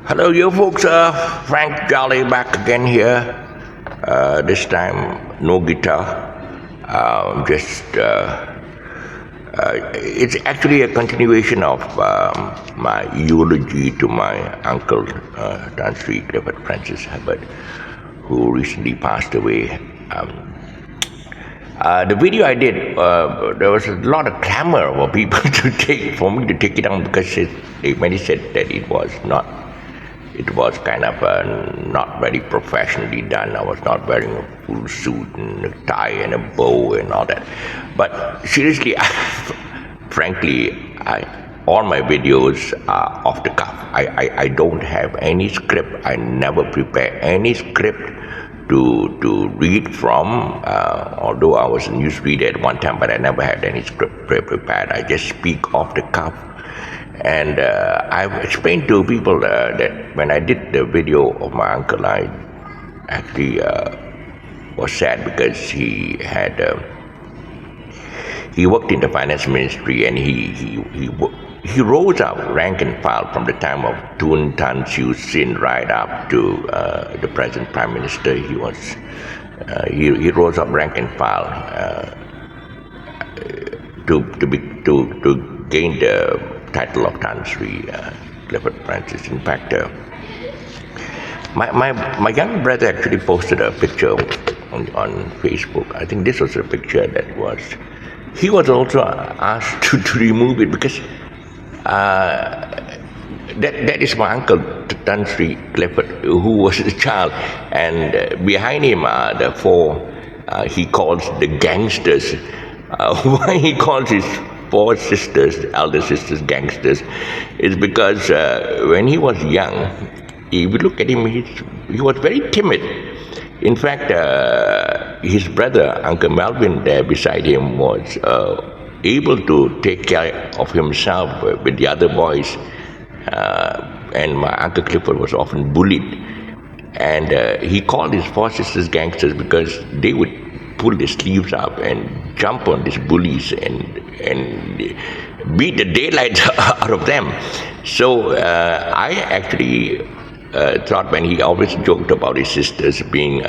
Hello, you folks. Frank Jolly back again here. This time, no guitar. Just it's actually a continuation of my eulogy to my uncle, Tan Sri Clifford Francis Herbert, who recently passed away. The video I did, there was a lot of clamor for people for me to take it down because many said that it was kind of not very professionally done. I was not wearing a full suit and a tie and a bow and all that. But seriously, frankly, all my videos are off the cuff. I don't have any script. I never prepare any script to read from, although I was a newsreader at one time, but I never had any script prepared. I just speak off the cuff. And I've explained to people that when I did the video of my uncle, I actually was sad because he worked in the finance ministry, and he rose up rank and file from the time of Tun Tan Siew Sin right up to the present prime minister. He rose up rank and file to gain the title of Tan Sri Clifford Francis. In fact, my young brother actually posted a picture on Facebook. I think this was a picture he was also asked to remove it because that is my uncle Tan Sri Clifford, who was a child, and behind him are the four he calls the gangsters. Why he calls his four sisters, elder sisters, gangsters, is because when he was young, if you look at him, he was very timid. In fact, his brother, Uncle Melvin, there beside him, was able to take care of himself with the other boys, and my Uncle Clifford was often bullied. And he called his four sisters gangsters because they would pull their sleeves up and jump on these bullies and beat the daylight out of them. So I actually thought, when he always joked about his sisters being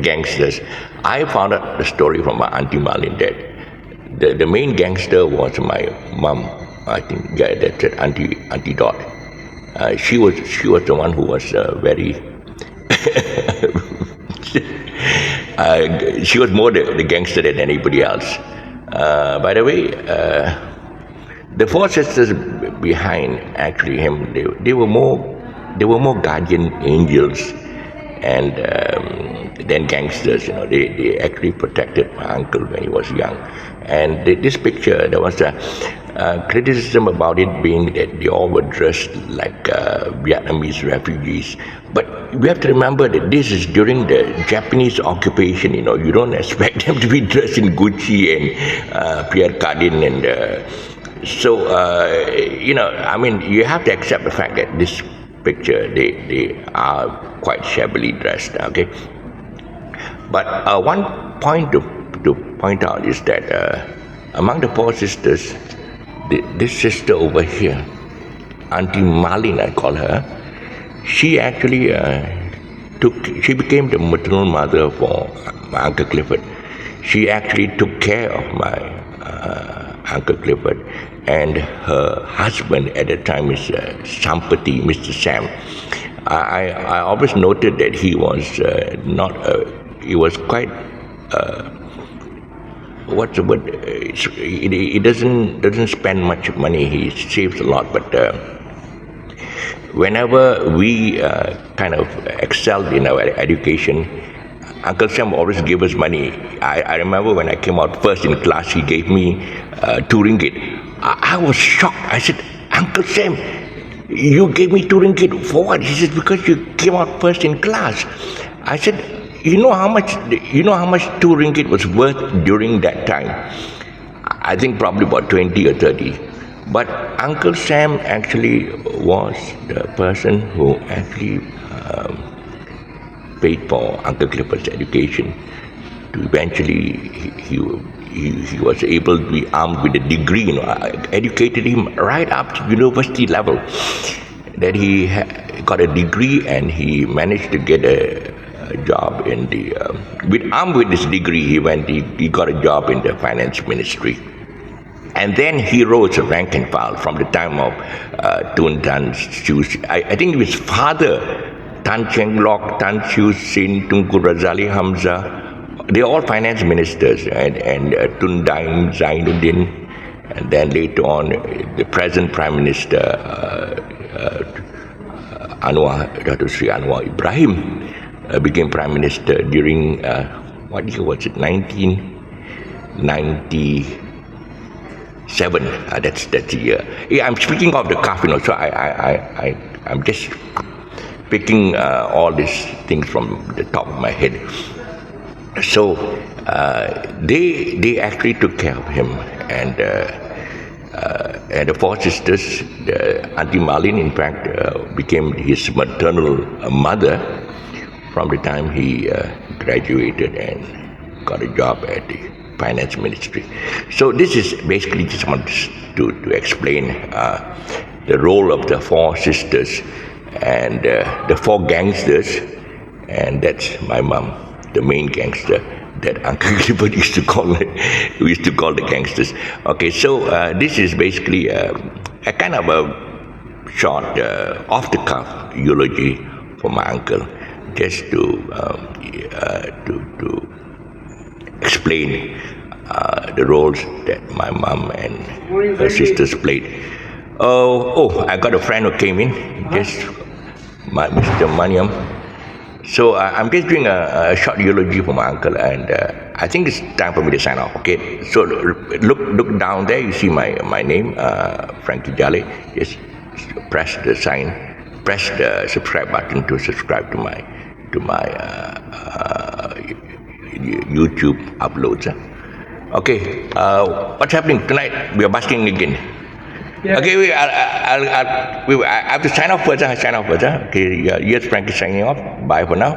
gangsters, I found out the story from my Auntie Marlene that the main gangster was my mom. I think that's it, Auntie Dot. She was the one who was very she was more the gangster than anybody else. By the way, the four sisters behind actually him, they were more guardian angels and than gangsters. They actually protected my uncle when he was young. And this picture, there was a criticism about it being that they all were dressed like Vietnamese refugees. But we have to remember that this is during the Japanese occupation. You don't expect them to be dressed in Gucci and Pierre Cardin and so I mean, you have to accept the fact that this picture, they are quite shabbily dressed. Okay, but one point to point out is that among the four sisters, this sister over here, Auntie Marlene, I call her, she actually she became the maternal mother for my Uncle Clifford. She actually took care of my Uncle Clifford, and her husband at the time is Sampati, Mr. Sam. I always noted that he was he was quite what's the word? He doesn't spend much money. He saves a lot, but whenever we kind of excelled in our education, Uncle Sam always gave us money. I remember when I came out first in class, he gave me 2 ringgit. I was shocked. I said, Uncle Sam, you gave me 2 ringgit for what? He said, because you came out first in class. I said, you know how much 2 ringgit was worth during that time? I think probably about 20 or 30. But Uncle Sam actually was the person who actually paid for Uncle Clifford's education. To eventually, he was able to be armed with a degree. Educated him right up to university level. that he got a degree and he managed to get a job in the armed with this degree. He got a job in the finance ministry. And then he rose a rank and file from the time of Tun Tan Chiu. I think his father, Tan Cheng Lock, Tan Chiu Sin, Tunku Razali Hamza, they're all finance ministers, and Tun Daim Zainuddin, and then later on the present Prime Minister Dr. Sri Anwar Ibrahim became Prime Minister during, what year was it, 1997. That's the year. Yeah, I'm speaking of the calf, so I'm just picking all these things from the top of my head. So they actually took care of him, and the four sisters, Auntie Marlene, in fact, became his maternal mother from the time he graduated and got a job at the finance ministry. So this is basically just want to explain the role of the four sisters and the four gangsters, and that's my mom, the main gangster that Uncle Clifford used to call the gangsters. Okay, so this is basically a kind of a short, off-the-cuff eulogy for my uncle, just to explain the roles that my mom and her sisters played. I got a friend who came in, Mr. Maniam. So I'm just doing a short eulogy for my uncle, and I think it's time for me to sign off. Okay, so look down there. You see my name, Frankie Jale. Just press the subscribe button to subscribe to my YouTube uploads. Okay, what's happening tonight? We are busking again. Yeah. Okay, I have to sign off first. Okay, here's Frankie signing off. Bye for now.